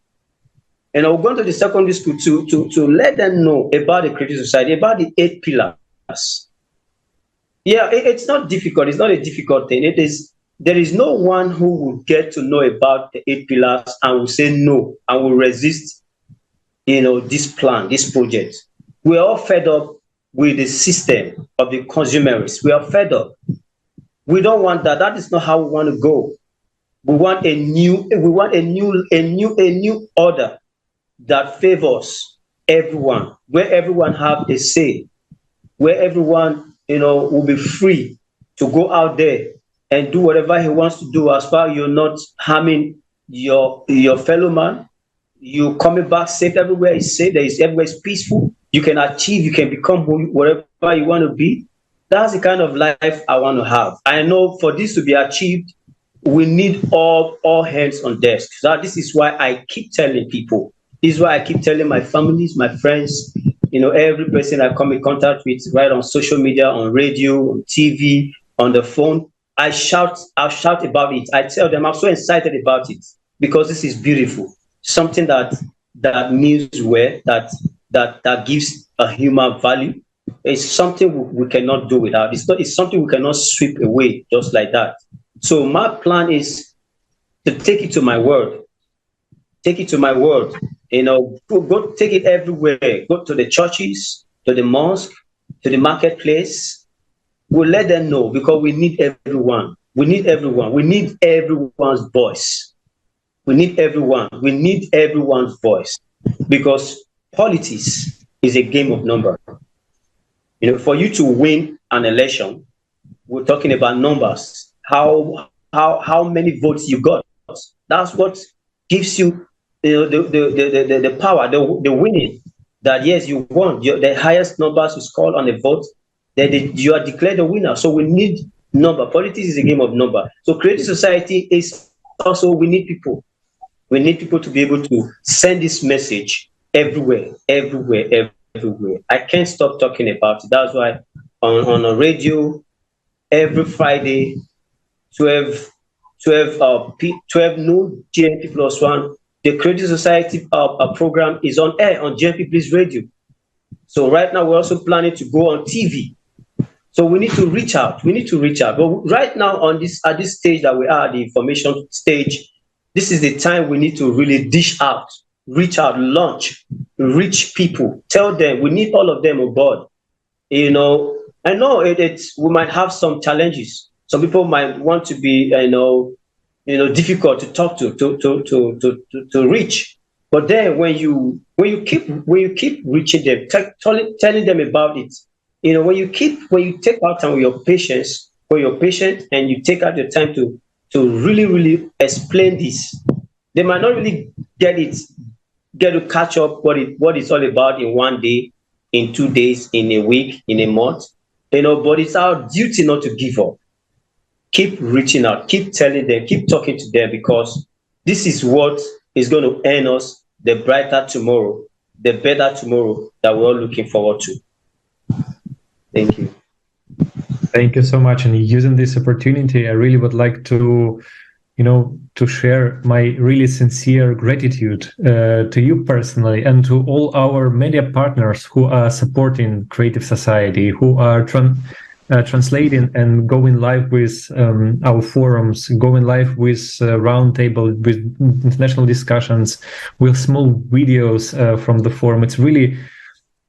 And we're going to the secondary school to let them know about the Creative Society, about the 8 pillars. Yeah, it's not difficult. It's not a difficult thing. There is no one who will get to know about the 8 pillars and will say no and will resist, you know, this plan, this project. We're all fed up with the system of the consumerists. We are fed up. We don't want that. That is not how we want to go. We want a new order that favors everyone, where everyone have a say, where everyone, you know, will be free to go out there and do whatever he wants to do, as far as you're not harming your fellow man. You coming back safe. Everywhere is safe. Everywhere is peaceful. You can achieve. You can become whatever you want to be. That's the kind of life I want to have. I know for this to be achieved, we need all hands on deck. So this is why I keep telling people. This is why I keep telling my families, my friends, you know, every person I come in contact with, right on social media, on radio, on TV, on the phone. I'll shout about it. I tell them I'm so excited about it because this is beautiful. Something that means well, that gives a human value. It's something we cannot do without. It's something we cannot sweep away just like that. So my plan is to take it to my world. Take it to my world. You know, go take it everywhere. Go to the churches, to the mosque, to the marketplace. We'll let them know because we need everyone. We need everyone. We need everyone's voice. We need everyone. We need everyone's voice because politics is a game of numbers. You know, for you to win an election, we're talking about numbers. How many votes you got? That's what gives you, you know, the power, the winning. That yes, you won. The highest numbers is called on a vote. You are declared a winner. So we need number. Politics is a game of number. So Creative Society is also, we need people. We need people to be able to send this message everywhere. I can't stop talking about it. That's why on the radio, every Friday, 12 noon, JMP Plus 1, the Creative Society program is on air on JMP Bliss Radio. So right now, we're also planning to go on TV. So we need to reach out. But right now, at this stage that we are, the information stage, this is the time we need to really dish out, reach out, launch, reach people, tell them we need all of them on board. You know, I know we might have some challenges. Some people might want to be, difficult to talk to reach. But then when you keep reaching them, telling them about it, you know, when you take out time with your patients, and you take out your time to really explain this, they might not really get to catch up what it's all about in 1 day, in 2 days, in a week, in a month, you know. But it's our duty not to give up. Keep reaching out, keep telling them, keep talking to them, because this is what is going to earn us the brighter tomorrow, the better tomorrow that we're all looking forward to. Thank you. Thank you so much. And using this opportunity, I really would like to, to share my really sincere gratitude to you personally and to all our media partners who are supporting Creative Society, who are translating and going live with our forums, going live with roundtable, with international discussions, with small videos from the forum. It's really,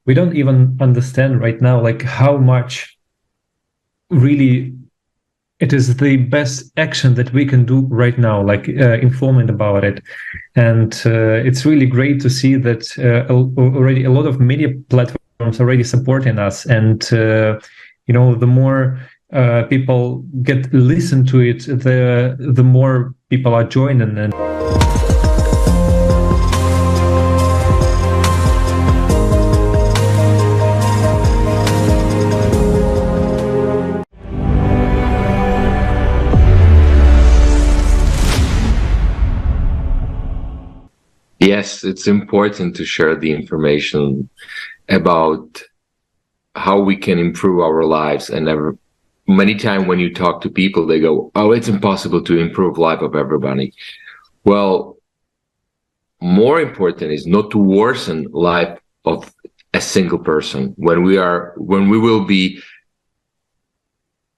we don't even understand right now, like how much really it is the best action that we can do right now, like informing about it. And it's really great to see that already a lot of media platforms already supporting us. And, the more people get listen to it, the more people are joining. And yes, it's important to share the information about how we can improve our lives. And many times when you talk to people, they go, oh, it's impossible to improve life of everybody. Well, more important is not to worsen life of a single person when we will be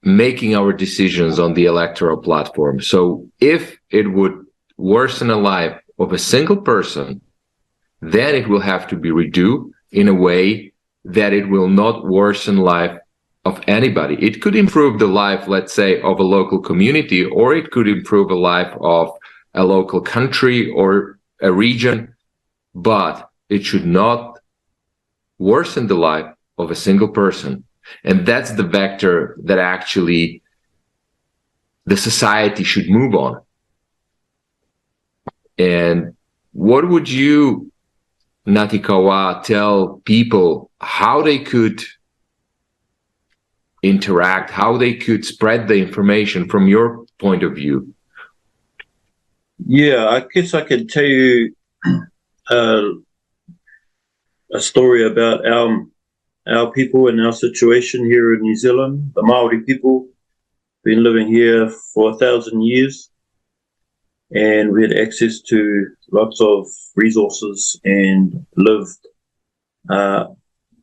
making our decisions on the electoral platform. So if it would worsen a life of a single person, then it will have to be redo in a way that it will not worsen life of anybody. It could improve the life, let's say, of a local community, or it could improve the life of a local country or a region, but it should not worsen the life of a single person. And that's the vector that actually the society should move on. And what would you, Ngati Kawa, tell people how they could interact, how they could spread the information from your point of view? Yeah, I guess I could tell you a story about our people and our situation here in New Zealand. The Maori people been living here for 1,000 years, and we had access to lots of resources and lived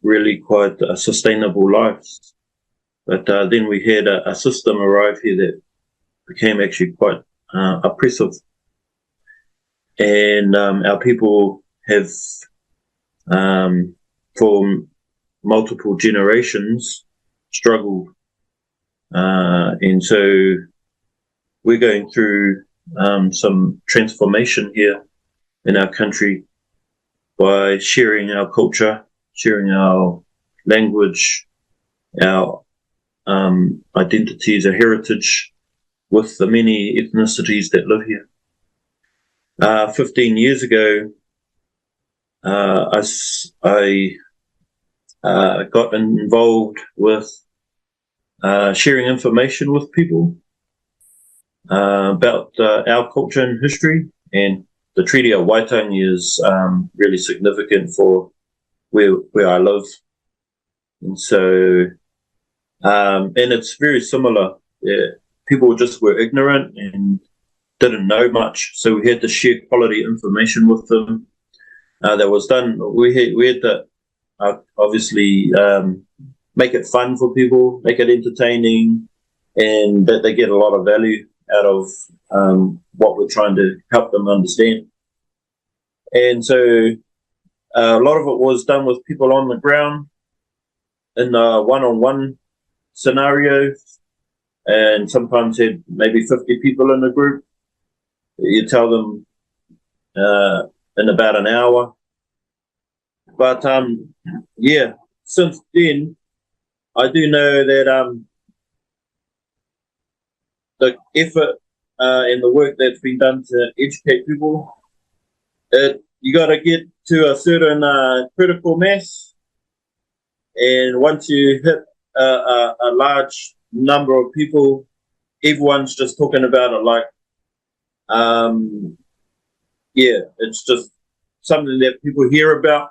really quite sustainable lives. But then we had a system arrive here that became actually quite oppressive. And our people have, for multiple generations, struggled. And so we're going through some transformation here in our country by sharing our culture, sharing our language, our identities, our heritage with the many ethnicities that live here. 15 years ago, I got involved with sharing information with people about our culture and history, and the Treaty of Waitangi is really significant for where I live. And so, and it's very similar. Yeah, people just were ignorant and didn't know much, so we had to share quality information with them. That was done. We had to obviously make it fun for people, make it entertaining, and that they get a lot of value out of what we're trying to help them understand. And so a lot of it was done with people on the ground in a one-on-one scenario, and sometimes had maybe 50 people in a group. You tell them in about an hour. But yeah, since then, I do know that the effort and the work that's been done to educate people, you got to get to a certain critical mass. And once you hit a large number of people, everyone's just talking about it like, yeah, it's just something that people hear about,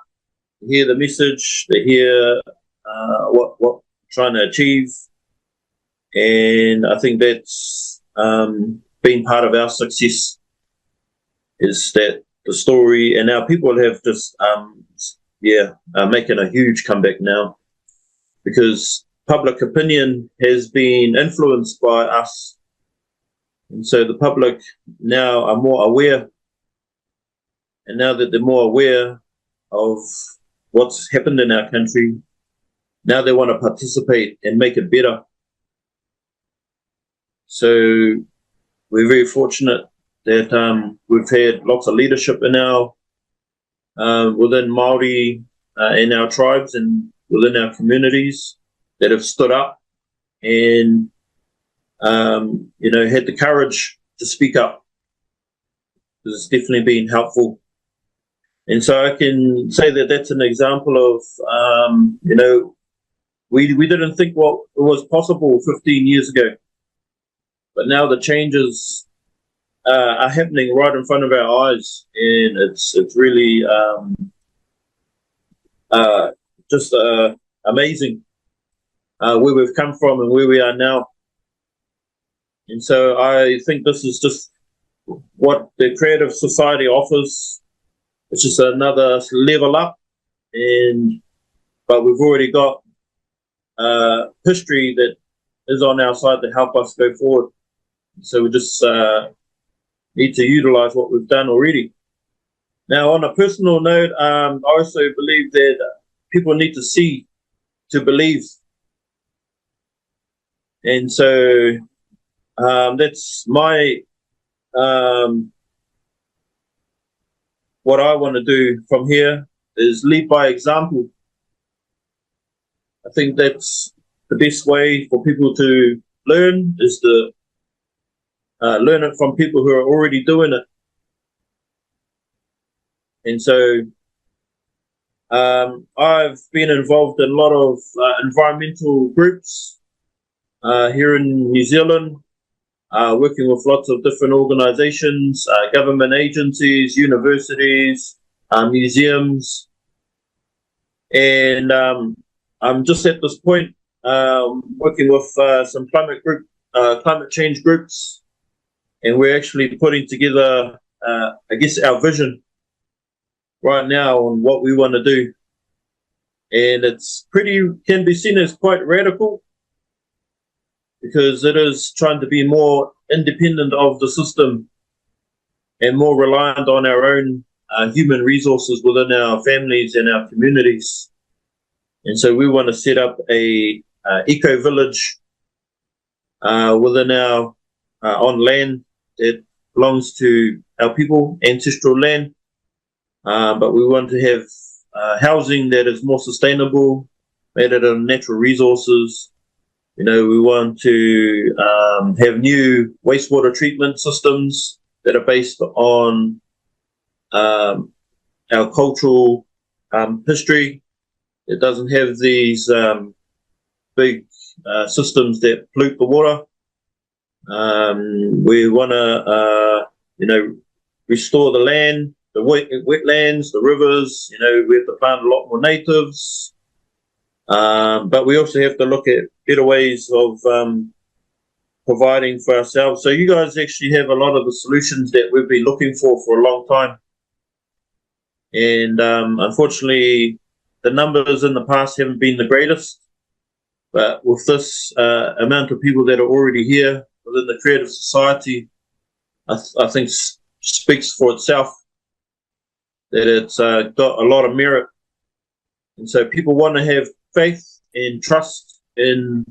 hear the message, they hear what we're trying to achieve. And I think that's been part of our success, is that the story, and our people have just, making a huge comeback now, because public opinion has been influenced by us. And so the public now are more aware. And now that they're more aware of what's happened in our country, now they want to participate and make it better. So we're very fortunate that we've had lots of leadership in our within Māori in our tribes and within our communities that have stood up and had the courage to speak up. It's definitely been helpful. And so I can say that that's an example of, we didn't think what was possible 15 years ago, but now the changes are happening right in front of our eyes, and it's really just amazing where we've come from and where we are now. And so I think this is just what the creative society offers. It's just another level up, but we've already got history that is on our side to help us go forward. So we just need to utilize what we've done already. Now, on a personal note, I also believe that people need to see to believe. And so that's my what I want to do from here is lead by example. I think that's the best way for people to learn, is to learn it from people who are already doing it. And so I've been involved in a lot of environmental groups here in New Zealand, working with lots of different organizations, government agencies, universities, museums. And I'm just at this point working with some climate change groups, and we're actually putting together, I guess, our vision right now on what we want to do. And it's can be seen as quite radical, because it is trying to be more independent of the system and more reliant on our own human resources within our families and our communities. And so we want to set up a eco-village within our on land that belongs to our people, ancestral land. But we want to have housing that is more sustainable, made out of natural resources. We want to have new wastewater treatment systems that are based on our cultural history. It doesn't have these big systems that pollute the water. We want to, restore the land, the wetlands, the rivers. We have to plant a lot more natives. But we also have to look at better ways of providing for ourselves. So you guys actually have a lot of the solutions that we've been looking for a long time. And unfortunately, the numbers in the past haven't been the greatest. But with this amount of people that are already here within the creative society, I think speaks for itself, that it's got a lot of merit. And so people want to have faith and trust in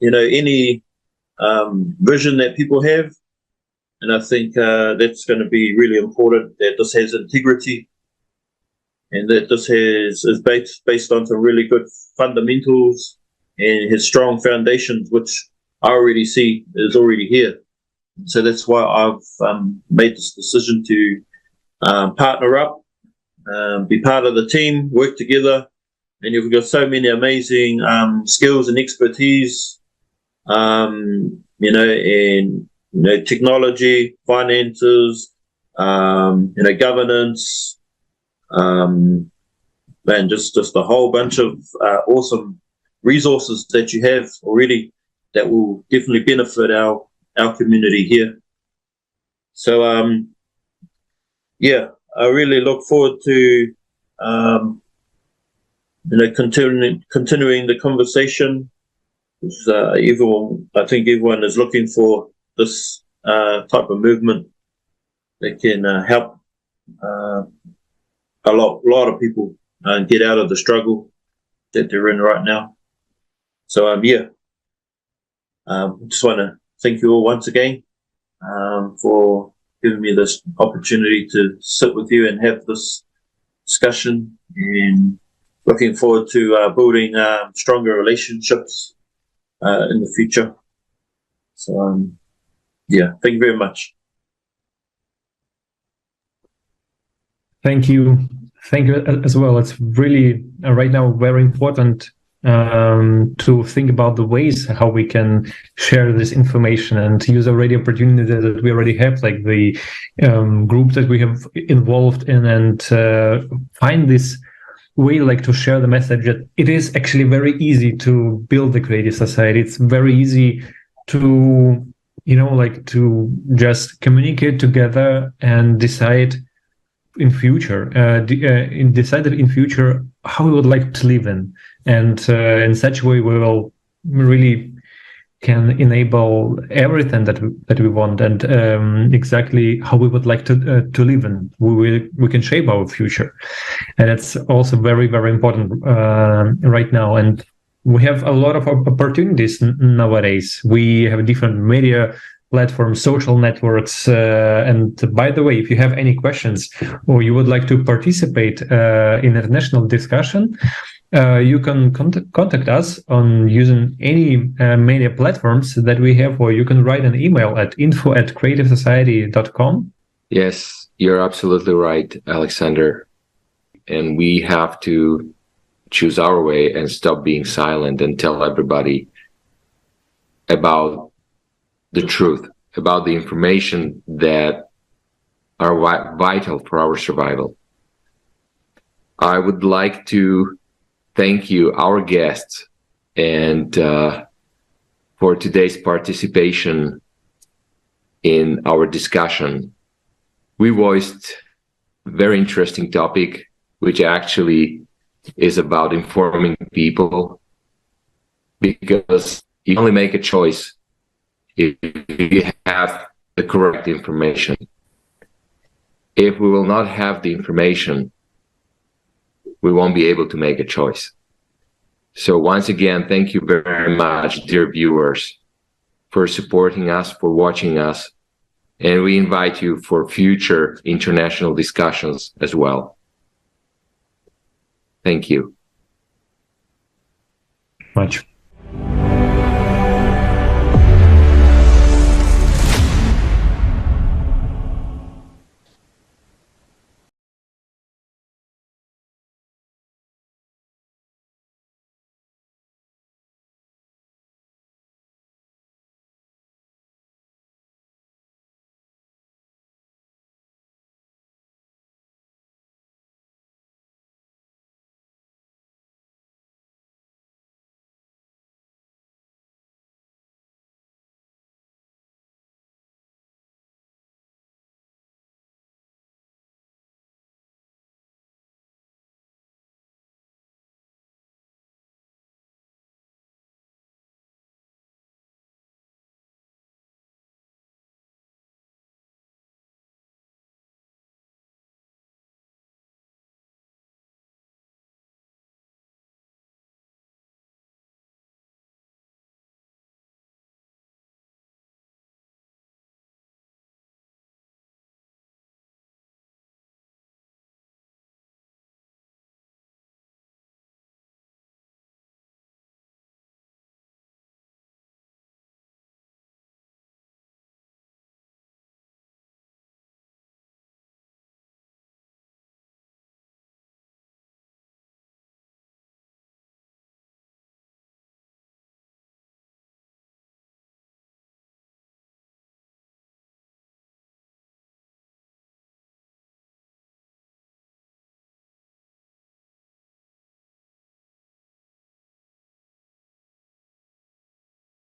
any vision that people have. And I think that's going to be really important, that this has integrity, and that this is based on some really good fundamentals and has strong foundations, which I already see is already here. So that's why I've made this decision to partner up, be part of the team, work together. And you've got so many amazing skills and expertise, and technology, finances, governance, and just a whole bunch of awesome resources that you have already that will definitely benefit our community here. So I really look forward to continuing the conversation. I think everyone is looking for this type of movement that can help a lot of people get out of the struggle that they're in right now. So just want to thank you all once again for giving me this opportunity to sit with you and have this discussion. And looking forward to building stronger relationships in the future. So, yeah, thank you very much. Thank you. Thank you as well. It's really right now very important to think about the ways how we can share this information and use already opportunity that we already have, like the group that we have involved in, and find this way like to share the message that it is actually very easy to build the creative society. It's very easy to, like to just communicate together and decide in future, decided in future how we would like to live in, and in such a way we will really can enable everything that we want, and exactly how we would like to live in. We can shape our future, and it's also very, very important right now. And we have a lot of opportunities nowadays. We have different media platforms, social networks, and by the way, if you have any questions or you would like to participate in international discussion, you can contact us on using any media platforms that we have, or you can write an email at info@creativesociety.com. Yes, you're absolutely right, Alexander. And we have to choose our way and stop being silent and tell everybody about the truth, about the information that are vital for our survival. I would like to thank you, our guests, and for today's participation in our discussion. We voiced a very interesting topic, which actually is about informing people, because you only make a choice if you have the correct information. If we will not have the information, we won't be able to make a choice. So once again, thank you very much, dear viewers, for supporting us, for watching us, and we invite you for future international discussions as well. Thank you. Much.